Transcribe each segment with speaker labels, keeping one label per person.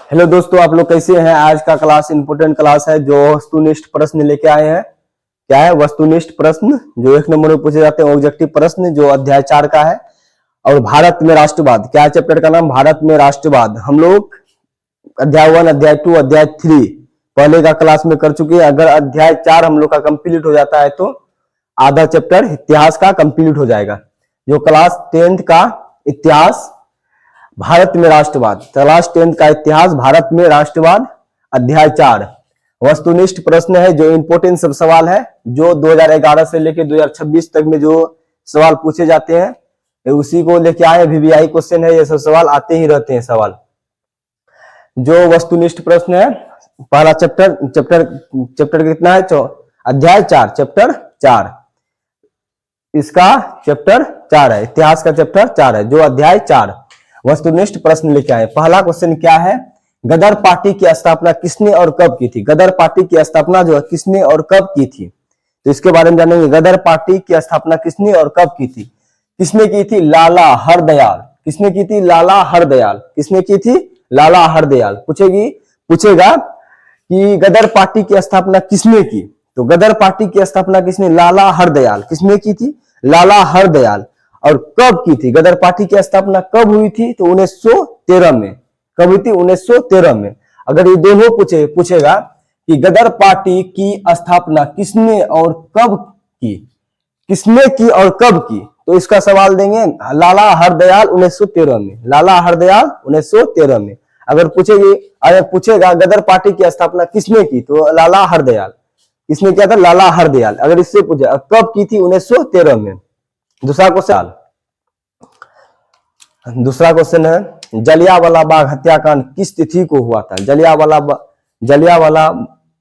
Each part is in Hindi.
Speaker 1: हेलो दोस्तों, आप लोग कैसे हैं। आज का क्लास इंपोर्टेंट क्लास है जो वस्तुनिष्ठ प्रश्न लेके आए हैं। क्या है वस्तुनिष्ठ प्रश्न जो 1 नंबर में पूछे जाते हैं, ऑब्जेक्टिव प्रश्न जो अध्याय 4 का है। और भारत में राष्ट्रवाद, क्या चैप्टर का नाम, भारत में राष्ट्रवाद। हम लोग अध्याय 1, अध्याय 2, अध्याय 3 पहले का क्लास में कर चुके हैं। अगर अध्याय 4 हम लोग का कंप्लीट हो जाता है तो आधा चैप्टर इतिहास का कंप्लीट हो जाएगा। जो क्लास 10th का इतिहास भारत में राष्ट्रवाद, क्लास 10th का इतिहास भारत में राष्ट्रवाद, अध्याय 4 वस्तुनिष्ठ प्रश्न है जो इंपोर्टेंट सब सवाल है जो 2011 से लेकर 2026 तक में जो सवाल पूछे जाते हैं उसी को लेके आए। वीवीआई क्वेश्चन है, ये सब सवाल आते ही रहते हैं। सवाल जो वस्तुनिष्ठ प्रश्न है, पहला चैप्टर कितना है, अध्याय 4 चैप्टर 4, इसका चैप्टर 4 है, इतिहास का चैप्टर 4 है जो अध्याय 4 वस्तुनिष्ठ प्रश्न लेके आए। पहला क्वेश्चन क्या है, गदर पार्टी की स्थापना किसने और कब की थी। गदर पार्टी की स्थापना जो है किसने और कब की थी, तो इसके बारे में जानेंगे। गदर पार्टी की स्थापना किसने और कब की थी। किसने की थी, लाला हरदयाल। किसने की थी, लाला हरदयाल। किसने की थी, लाला हरदयाल। पूछेगा कि गदर पार्टी की स्थापना किसने की, तो गदर पार्टी की स्थापना किसने, लाला हरदयाल। किसने की थी, लाला हरदयाल। और कब की थी, गदर पार्टी की स्थापना कब हुई थी, तो 1913 में। कब हुई थी, 1913 में। अगर ये दोनों पूछेगा कि गदर पार्टी की स्थापना किसने और कब की, किसने की और कब की, तो इसका सवाल देंगे लाला हरदयाल 1913 में। लाला हरदयाल 1913 में। अगर पूछेगा गदर पार्टी की स्थापना किसने की, तो लाला हरदयाल। किसने किया था, लाला हरदयाल। अगर इससे पूछे कब की थी, 1913 में। दूसरा क्वेश्चन है जलियांवाला बाग हत्याकांड किस तिथि को हुआ था। जलियांवाला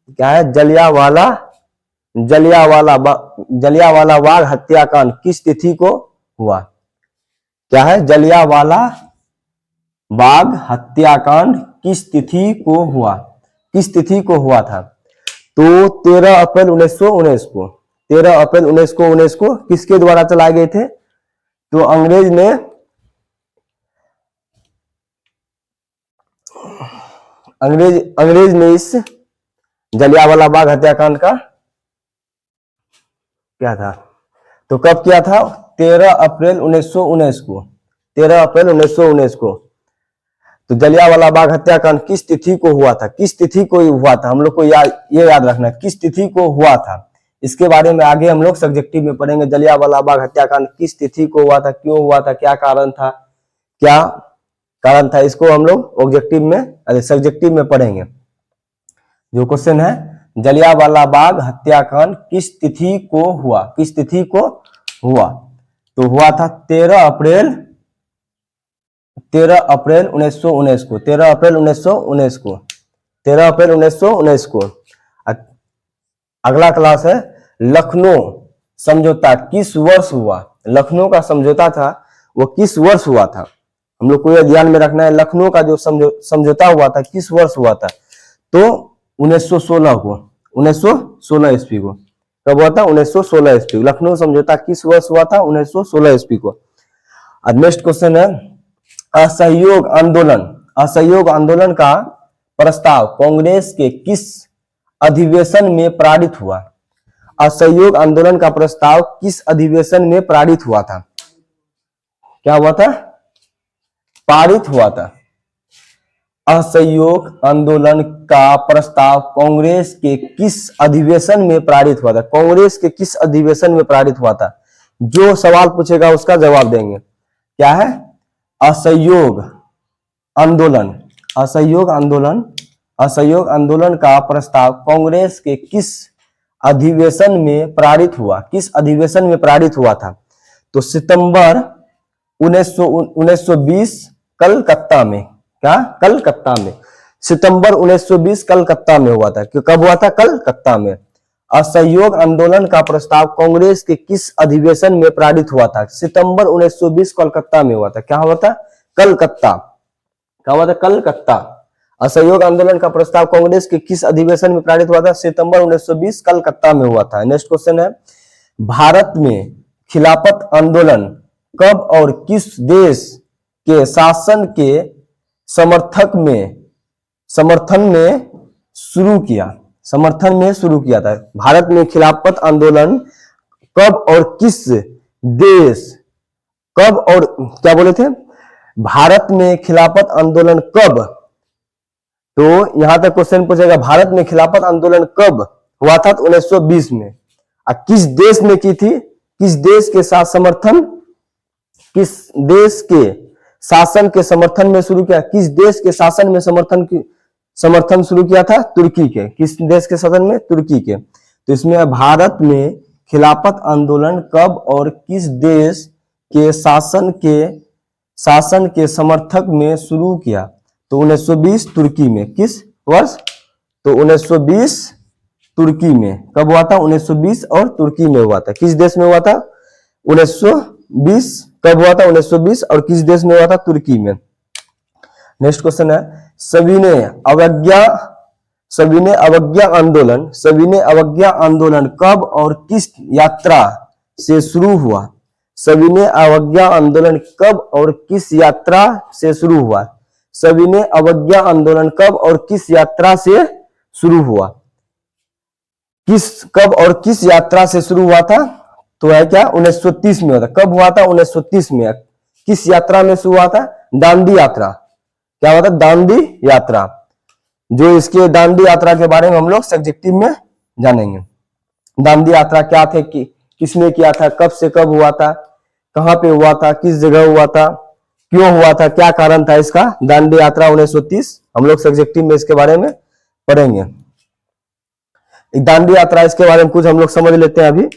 Speaker 1: क्या है, जलियांवाला बाग हत्याकांड किस तिथि को हुआ। क्या है, जलियांवाला बाग हत्याकांड किस तिथि को हुआ, किस तिथि को हुआ था, तो 13 अप्रैल 1919 को। 13 अप्रैल 1919 को किसके द्वारा चलाए गए थे, तो अंग्रेज ने इस जलियांवाला बाग हत्याकांड का क्या था, तो कब किया था, 13 अप्रैल 1919 को। 13 अप्रैल 1919 को। तो जलियांवाला बाग हत्याकांड किस तिथि को हुआ था, किस तिथि को हुआ था, हम लोग को ये याद रखना किस तिथि को हुआ था। इसके बारे में आगे हम लोग सब्जेक्टिव में पढ़ेंगे। जलियांवाला बाग हत्याकांड किस तिथि को हुआ था, क्यों हुआ था, क्या कारण था, इसको हम लोग ऑब्जेक्टिव में सब्जेक्टिव में पढ़ेंगे। जो क्वेश्चन है जलियांवाला बाग हत्याकांड किस तिथि को हुआ, किस तिथि को हुआ, तो हुआ था 13 अप्रैल 1919 को। 13 अप्रैल 1919 को। 13 अप्रैल 1919 को। अगला क्लास है लखनऊ समझौता किस वर्ष हुआ। लखनऊ का समझौता था वो किस वर्ष हुआ था, हम लोग को यह ध्यान में रखना है। लखनऊ का जो समझौता हुआ था किस वर्ष हुआ था, तो 1916 को। 1916 ईस्वी को। कब हुआ था, 1916 ईस्वी। लखनऊ समझौता किस वर्ष हुआ था, 1916 ईस्वी को। नेक्स्ट क्वेश्चन है असहयोग आंदोलन। असहयोग आंदोलन का प्रस्ताव कांग्रेस के किस अधिवेशन में पारित हुआ। असहयोग आंदोलन का प्रस्ताव किस अधिवेशन में पारित हुआ था, क्या हुआ था, पारित हुआ था। असहयोग आंदोलन का प्रस्ताव कांग्रेस के किस अधिवेशन में पारित हुआ था, कांग्रेस के किस अधिवेशन में पारित हुआ था। जो सवाल पूछेगा उसका जवाब देंगे। क्या है, असहयोग आंदोलन। असहयोग आंदोलन, असहयोग आंदोलन का प्रस्ताव कांग्रेस के किस अधिवेशन में पारित हुआ, किस अधिवेशन में पारित हुआ था, तो सितंबर 1920 कलकत्ता में। क्या, कलकत्ता में। सितंबर 1920 कलकत्ता में हुआ था। कब हुआ था, कलकत्ता में। असहयोग आंदोलन का प्रस्ताव कांग्रेस के किस अधिवेशन में पारित हुआ था, सितंबर 1920 कलकत्ता में हुआ था। क्या हुआ था, कलकत्ता। क्या हुआ था, कलकत्ता। असहयोग आंदोलन का प्रस्ताव कांग्रेस के किस अधिवेशन में पारित हुआ था, सितंबर 1920 कलकत्ता में हुआ था। नेक्स्ट क्वेश्चन है भारत में खिलाफत आंदोलन कब और किस देश के शासन के समर्थक में समर्थन में शुरू किया, समर्थन में शुरू किया था। भारत में खिलाफत आंदोलन कब और किस देश, कब और क्या बोले थे, भारत में खिलाफत आंदोलन कब, तो यहां तक क्वेश्चन पूछेगा भारत में खिलाफत आंदोलन कब हुआ था, तो 1920 में। किस देश ने की थी, किस देश के साथ समर्थन, किस देश के शासन के समर्थन में शुरू किया, किस देश के शासन में समर्थन शुरू किया था, तुर्की के। किस देश के शासन में, तुर्की के। तो इसमें भारत में खिलाफत आंदोलन कब और किस देश के शासन के समर्थक में शुरू किया, तो 1920 तुर्की में। किस वर्ष, तो 1920 तुर्की में। कब हुआ था, 1920 और तुर्की में हुआ था। किस देश में हुआ था, 1920 कब हुआ था, 1920 और किस देश में हुआ था, तुर्की में। नेक्स्ट क्वेश्चन है सविनय अवज्ञा आंदोलन कब और किस यात्रा से शुरू हुआ, सविनय अवज्ञा आंदोलन कब और किस यात्रा से शुरू हुआ, सविनय अवज्ञा आंदोलन कब और किस यात्रा से शुरू हुआ, कब और किस यात्रा से शुरू हुआ था, तो है क्या, 1930 में हुआ था। कब हुआ था, 1930 में। किस यात्रा में शुरू हुआ था, दांडी यात्रा। क्या हुआ था, दांडी यात्रा। जो इसके दांडी यात्रा के बारे में हम लोग सब्जेक्टिव में जानेंगे। दांडी यात्रा क्या थे, किसने किया था, कब से कब हुआ था, कहां पे हुआ था, किस जगह हुआ था, क्यों हुआ था, क्या कारण था इसका। दांडी यात्रा 1930 हम लोग सब्जेक्टिव में इसके बारे में पढ़ेंगे। दांडी यात्रा, इसके बारे में कुछ हम लोग समझ लेते हैं अभी।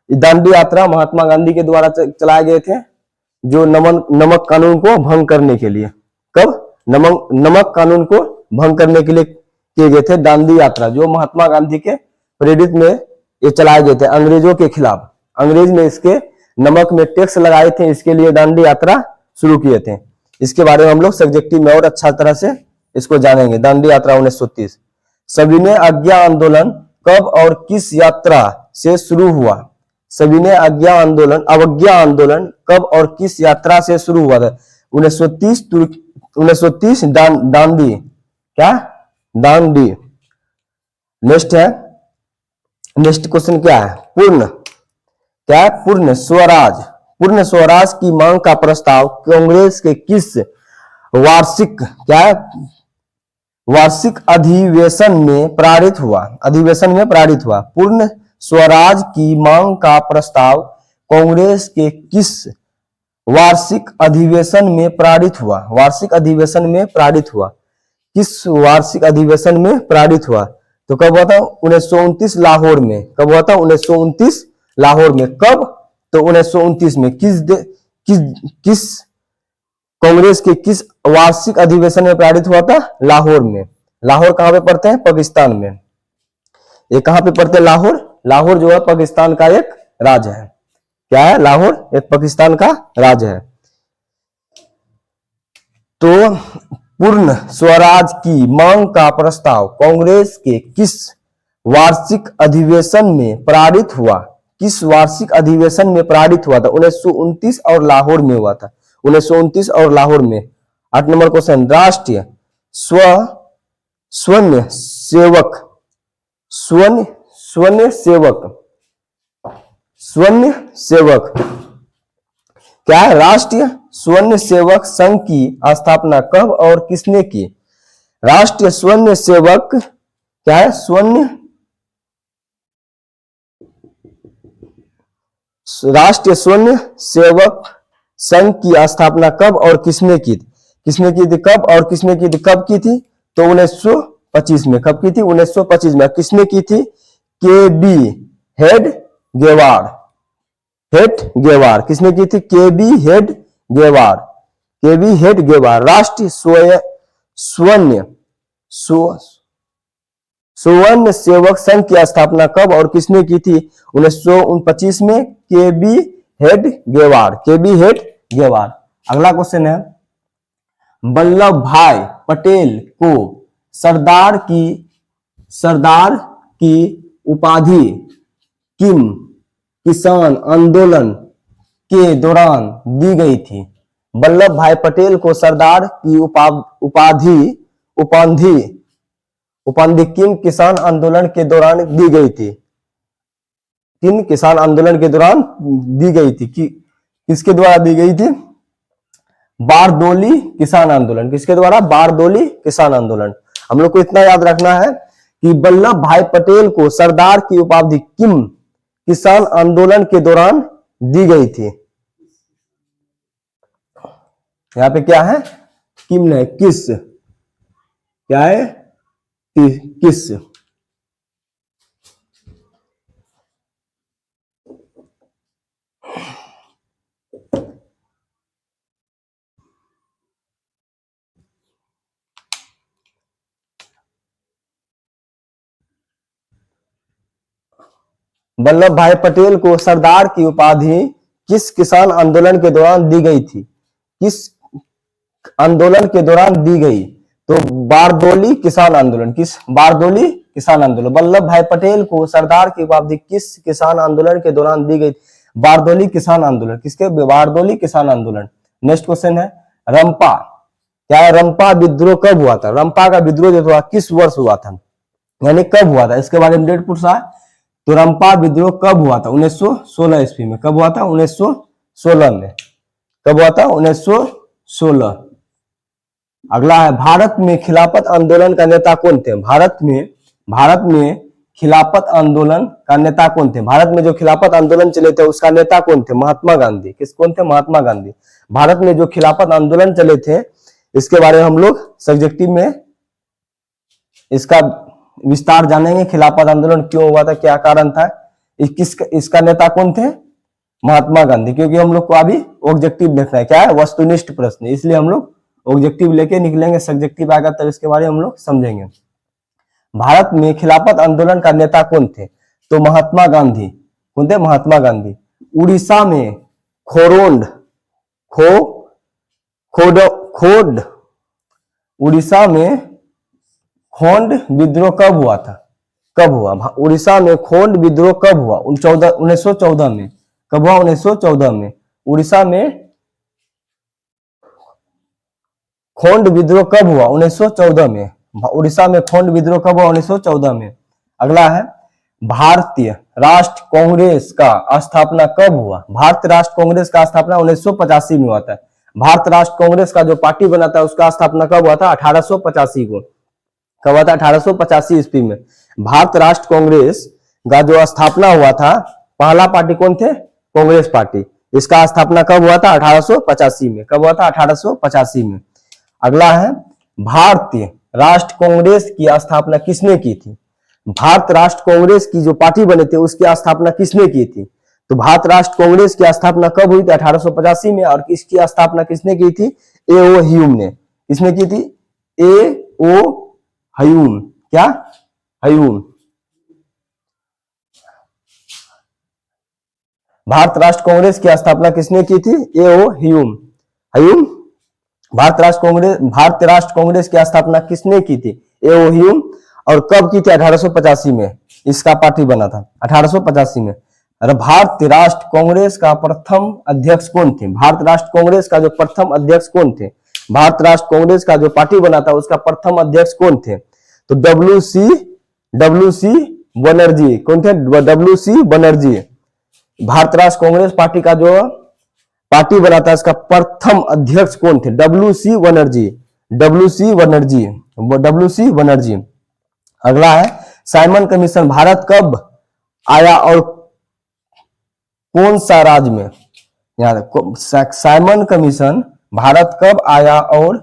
Speaker 1: दांडी यात्रा महात्मा गांधी के द्वारा चलाए गए थे, जो नमक कानून को भंग करने के लिए। कब, नमक कानून को भंग करने के लिए किए गए थे दांडी यात्रा, जो महात्मा गांधी के प्रेरित में ये चलाए गए थे अंग्रेजों के खिलाफ। अंग्रेज ने इसके नमक में टैक्स लगाए थे, इसके लिए दांडी यात्रा शुरू किए थे। इसके बारे में हम लोग सब्जेक्टिव में और अच्छा तरह से इसको जानेंगे। दांडी यात्रा 1930। सविनय अवज्ञा आंदोलन कब और किस यात्रा से शुरू हुआ, सविनय अवज्ञा आंदोलन कब और किस यात्रा से शुरू हुआ था, 1930 दांडी, क्या, दांडी। नेक्स्ट क्वेश्चन क्या है, पूर्ण स्वराज की मांग का प्रस्ताव कांग्रेस के किस वार्षिक अधिवेशन में पारित हुआ, पूर्ण स्वराज की मांग का प्रस्ताव कांग्रेस के किस वार्षिक अधिवेशन में पारित हुआ, किस वार्षिक अधिवेशन में पारित हुआ, तो कब हुआ था, 1929 लाहौर में। कब हुआ था, 1929 लाहौर में। कब, तो 1929 में। किस कांग्रेस के किस वार्षिक अधिवेशन में पारित हुआ था, लाहौर में। लाहौर कहां पे पड़ते हैं, पाकिस्तान में। ये कहां पे पड़ते हैं, लाहौर जो है पाकिस्तान का एक राज्य है। क्या है, लाहौर एक पाकिस्तान का राज्य है। तो पूर्ण स्वराज की मांग का प्रस्ताव कांग्रेस के किस वार्षिक अधिवेशन में पारित हुआ, किस वार्षिक अधिवेशन में पारित हुआ था, 1929 और लाहौर में हुआ था, 1929 और लाहौर में। 8 नंबर क्वेश्चन, राष्ट्रीय स्वर्ण सेवक क्या है, राष्ट्रीय स्वर्ण सेवक संघ की स्थापना कब और किसने की, राष्ट्रीय स्वर्ण सेवक क्या है, राष्ट्रीय स्वर्ण सेवक संघ की स्थापना कब और किसने की थी, कब और किसने की थी, कब की थी, तो 1925 में। कब की थी, 1925 में। किसने की थी, के बी हेड गेवार, किसने की थी, के बी हेड गेवार। राष्ट्रीय स्वर्ण सेवक संघ की स्थापना कब और किसने की थी, 1925 में, के बी हेड गेवार। अगला क्वेश्चन है, वल्लभ भाई पटेल को सरदार की उपाधि किसान आंदोलन के दौरान दी गई थी। वल्लभ भाई पटेल को सरदार की उपाधि उपाधि किन किसान आंदोलन के दौरान दी गई थी? किन किसान आंदोलन के दौरान दी गई थी? किसके द्वारा दी गई थी? बारदोली किसान आंदोलन। किसके द्वारा? बारदोली किसान आंदोलन। हम लोग को इतना याद रखना है कि वल्लभ भाई पटेल को सरदार की उपाधि किन किसान आंदोलन के दौरान दी गई थी? यहां पे क्या है? किम है, किस, क्या है? किस। वल्लभ भाई पटेल को सरदार की उपाधि किस किसान आंदोलन के दौरान दी गई थी? किस आंदोलन के दौरान दी गई? तो बारदोली किसान आंदोलन। किस? बारदोली किसान आंदोलन। वल्लभ भाई पटेल को सरदार की उपाधि किस किसान आंदोलन के दौरान दी गई? बारदोली किसान आंदोलन। किसके? बारदोली किसान आंदोलन। नेक्स्ट क्वेश्चन है रंपा। क्या है? रंपा विद्रोह कब हुआ था? रंपा का विद्रोह जो हुआ किस वर्ष हुआ था, यानी कब हुआ था? इसके बारे में डेट पूछा है। तो रंपा विद्रोह कब हुआ था? 1916 ईस्वी में। कब हुआ था? 1916 में। कब हुआ था? 1916। अगला है भारत में खिलाफत आंदोलन का नेता कौन थे? भारत में खिलाफत आंदोलन का नेता कौन थे? भारत में जो खिलाफत आंदोलन चले थे उसका नेता कौन थे? महात्मा गांधी। कौन थे? महात्मा गांधी। भारत में जो खिलाफत आंदोलन चले थे इसके बारे में हम लोग सब्जेक्टिव में इसका विस्तार जानेंगे। खिलाफत आंदोलन क्यों हुआ था, क्या कारण था, इसका नेता कौन थे? महात्मा गांधी। क्योंकि हम लोग को अभी ऑब्जेक्टिव देखना है। क्या है? वस्तुनिष्ठ प्रश्न, इसलिए हम लोग ऑब्जेक्टिव लेके निकलेंगे। सब्जेक्टिव आएगा तब इसके बारे में हम लोग समझेंगे। भारत में खिलाफत आंदोलन का नेता कौन थे? तो महात्मा गांधी। कौन थे? महात्मा गांधी। उड़ीसा में उड़ीसा में खोंड विद्रोह कब हुआ था? कब हुआ? उड़ीसा में खोंड विद्रोह कब हुआ? 1914 में। कब हुआ? 1914 में। उड़ीसा में खोंड विद्रोह कब हुआ? 1914 में। उड़ीसा में खोंड विद्रोह कब हुआ? 1914 में। अगला है भारतीय राष्ट्र कांग्रेस का स्थापना कब हुआ? भारतीय राष्ट्र कांग्रेस का स्थापना 1985 में हुआ था। भारत राष्ट्र कांग्रेस का जो पार्टी बना था उसका स्थापना कब हुआ था? 1885 को। कब हुआ था? 1885 ईस्वी में। भारत राष्ट्र कांग्रेस का जो स्थापना हुआ था, पहला पार्टी कौन थे? कांग्रेस पार्टी। इसका स्थापना कब हुआ था? 1885 में। कब हुआ था? 1885 में। अगला है भारतीय राष्ट्र कांग्रेस की स्थापना किसने की थी? भारत राष्ट्र कांग्रेस की जो पार्टी बने थे उसकी स्थापना किसने की थी? तो भारत राष्ट्र कांग्रेस की स्थापना कब हुई थी? 1885 में। और इसकी स्थापना किसने की थी? ए.ओ. ह्यूम ने। किसने की थी? ए.ओ. ह्यूम। क्या? ह्यूम। भारत राष्ट्र कांग्रेस की स्थापना किसने की थी? ए.ओ. ह्यूम। भारत राष्ट्र कांग्रेस की स्थापना किसने की थी? ए.ओ. ह्यूम। और कब की थी? 1885 में इसका पार्टी बना था, 1885 में। और भारतीय राष्ट्र कांग्रेस का प्रथम अध्यक्ष कौन थे? भारत राष्ट्र कांग्रेस का जो प्रथम अध्यक्ष कौन थे? भारत राष्ट्र कांग्रेस का जो पार्टी बना था उसका प्रथम अध्यक्ष कौन थे? तो डब्ल्यू सी बनर्जी। कौन थे? डब्ल्यू.सी. बनर्जी। भारत राष्ट्र कांग्रेस पार्टी का जो पार्टी बना था इसका प्रथम अध्यक्ष कौन थे? डब्ल्यू.सी. बनर्जी। अगला है साइमन कमीशन भारत कब आया और कौन सा राज्य में? साइमन कमीशन भारत कब आया और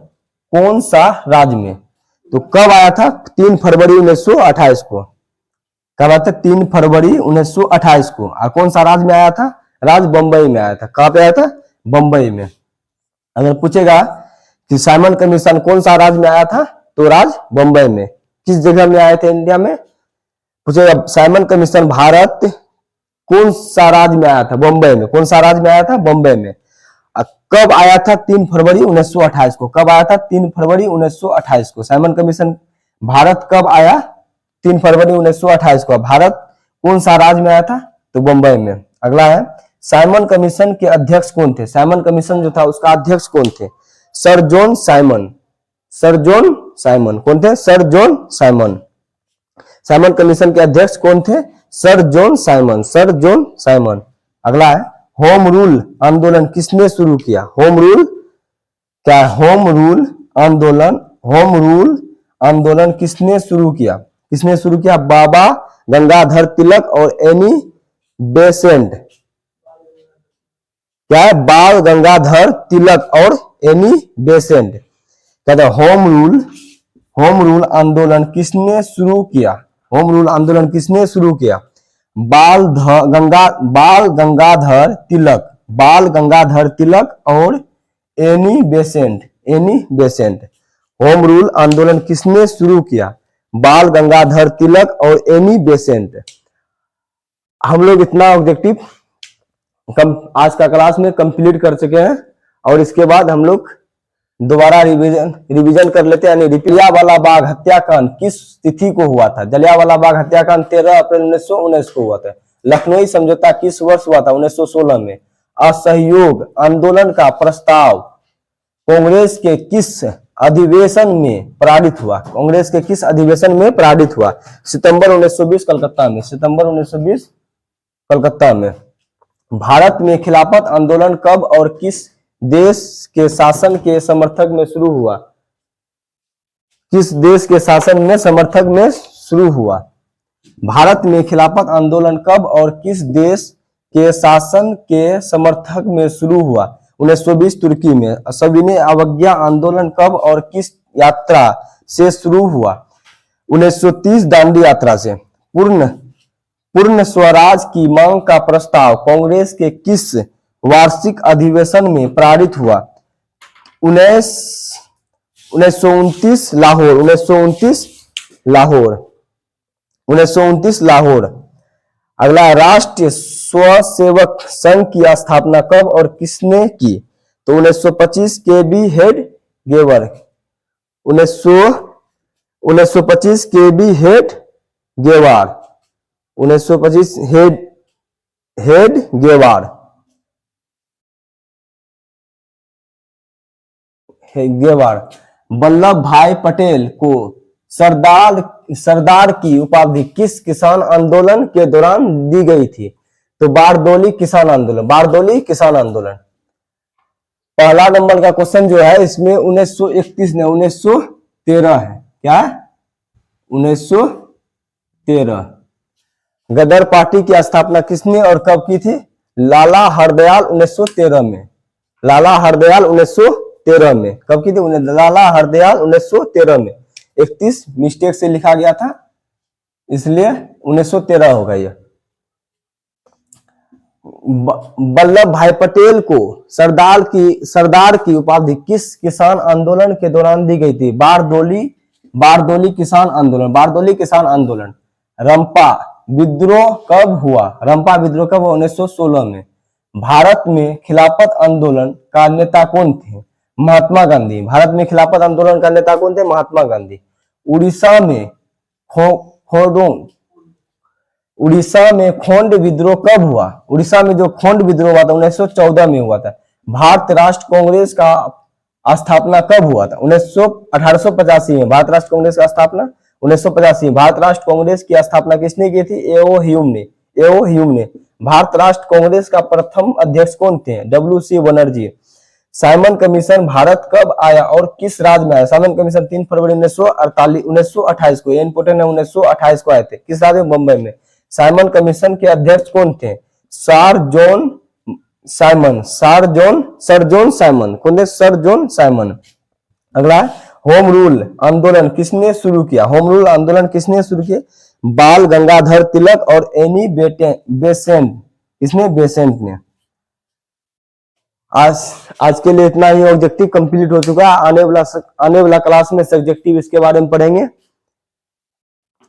Speaker 1: कौन सा राज्य में? तो कब आया था? 3 फरवरी 1928 को। कब आया था? 3 फरवरी 1928 को। और कौन सा राज्य में आया था? राज्य बंबई में आया था। कहां पे आया था? बंबई में। अगर पूछेगा कि साइमन कमीशन कौन सा राज्य में आया था, तो राज्य बंबई में। किस जगह में आए थे इंडिया में? पूछेगा साइमन कमीशन भारत कौन सा राज्य में आया था? बंबई में। कौन सा राज्य में आया था? बंबई में। कब आया था? 3 फरवरी 1928 को। कब आया था? 3 फरवरी 1928 को। साइमन कमीशन भारत कब आया? 3 फरवरी 1928 को। भारत कौन सा राज्य में आया था? तो बंबई में। अगला है साइमन कमीशन के अध्यक्ष कौन थे? साइमन कमीशन जो था उसका अध्यक्ष कौन थे? Sir John Simon. कौन थे? Sir John Simon. Simon commission के अध्यक्ष कौन थे? Sir John Simon, sir John Simon. अगला है होम रूल आंदोलन किसने शुरू किया? होम रूल क्या है? होम रूल आंदोलन, होम रूल आंदोलन किसने शुरू किया? किसने शुरू किया? बाबा गंगाधर तिलक और एनी बेसेंट। क्या है? बाल गंगाधर तिलक और एनी बेसेंट। कहते हैं होम रूल आंदोलन किसने शुरू किया? होम रूल आंदोलन किसने शुरू किया? बाल गंगाधर तिलक, बाल गंगाधर तिलक और Annie Besant, Annie Besant. Home rule आंदोलन किसने शुरू किया? बाल गंगाधर तिलक और एनी बेसेंट। हम लोग इतना ऑब्जेक्टिव आज का क्लास में कंप्लीट कर चुके हैं और इसके बाद हम लोग दोबारा रिवीजन कर लेते हैं। यानी जलियांवाला बाग हत्याकांड किस तिथि को हुआ था? जलियांवाला बाग हत्याकांड 13 अप्रैल 1919 को हुआ था। लखनऊ समझौता किस वर्ष हुआ था? 1916 में। असहयोग आंदोलन का प्रस्ताव कांग्रेस के किस अधिवेशन में पारित हुआ? कांग्रेस के किस अधिवेशन में पारित हुआ? सितंबर 1920 कलकत्ता में, सितंबर 1920 कलकत्ता में। भारत में खिलाफत आंदोलन कब और किस देश के शासन के समर्थक में शुरू हुआ? किस देश के शासन में समर्थक में शुरू हुआ? भारत में खिलाफत आंदोलन कब और किस देश के शासन के समर्थक में शुरू हुआ? 1920 तुर्की में। सविनय अवज्ञा आंदोलन कब और किस यात्रा से शुरू हुआ? 1930 दांडी यात्रा से। पूर्ण स्वराज की मांग का प्रस्ताव कांग्रेस के किस वार्षिक अधिवेशन में पारित हुआ? 1929 लाहौर, 1929 लाहौर, 1929 लाहौर। अगला राष्ट्रीय स्वसेवक संघ की स्थापना कब और किसने की? तो 1925 के बी हेड गेवर, 1925 K B Hedgewar, 1925 Hedgewar, गेवार। वल्लभ भाई पटेल को सरदार की उपाधि किस किसान आंदोलन के दौरान दी गई थी? तो बारदोली किसान आंदोलन, बारदोली किसान आंदोलन। पहला नंबर का क्वेश्चन जो है इसमें 1931 ने 1913 है। क्या है? 1913। गदर पार्टी की स्थापना किसने और कब की थी? लाला हरदयाल 1913 में, लाला हरदयाल 1913 में। कब की थी? लाला हरदयाल 1913 में। 31 मिस्टेक से लिखा गया था इसलिए 1913 होगा यह। वल्लभ भाई पटेल को सरदार की उपाधि किस किसान आंदोलन के दौरान दी गई थी? बारदोली किसान आंदोलन, बारदोली किसान आंदोलन। रंपा विद्रोह कब हुआ? रंपा विद्रोह कब हुआ? 1916 में। भारत में खिलाफत आंदोलन का नेता कौन थे? महात्मा गांधी। भारत में खिलाफत आंदोलन का नेता कौन थे? महात्मा गांधी। उड़ीसा में खोंड विद्रोह कब हुआ? उड़ीसा में जो खोंड विद्रोह हुआ था 1914 में हुआ था। भारत राष्ट्र कांग्रेस का स्थापना कब हुआ था? 1885 में। भारत राष्ट्र कांग्रेस का स्थापना 1985 में। भारत राष्ट्र कांग्रेस की स्थापना किसने की थी? एओ ह्यूम ने, एओ ह्यूम ने। भारत राष्ट्र कांग्रेस का प्रथम अध्यक्ष कौन थे? डब्ल्यू.सी. बनर्जी। साइमन कमीशन भारत कब आया और किस राज्य में आया? साइमन कमीशन 3 फरवरी 1928 को, ये इंपोर्टेंट है, 1928 को आए थे। किस राज्य में? बंबई में। साइमन कमीशन के अध्यक्ष कौन थे? Sir John Simon, sir John Simon. कौन थे? Sir John Simon. अगला होम रूल आंदोलन किसने शुरू किया? होम रूल आंदोलन किसने शुरू किया? बाल गंगाधर तिलक और एनी बेसेंट। किसने? बेसेंट ने। आज के लिए इतना ही। ऑब्जेक्टिव कंप्लीट हो चुका है। आने वाला क्लास में सब्जेक्टिव इसके बारे में पढ़ेंगे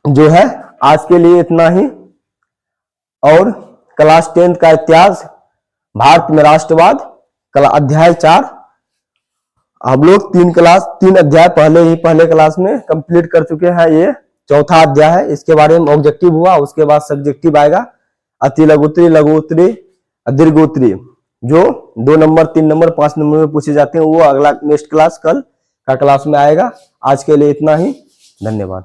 Speaker 1: जो है। आज के लिए इतना ही। और क्लास 10 का इतिहास, भारत में राष्ट्रवाद, अध्याय 4 हम लोग 3 अध्याय पहले क्लास में कंप्लीट कर चुके हैं। ये चौथा अध्याय है। इसके बारे में ऑब्जेक्टिव हुआ, उसके बाद सब्जेक्टिव आएगा। अति लघुत्तरी, लघु उत्तरी, दीर्घ उत्तरी, जो 2 नंबर, 3 नंबर, 5 नंबर में पूछे जाते हैं, वो अगला नेक्स्ट क्लास कल का क्लास में आएगा। आज के लिए इतना ही। धन्यवाद।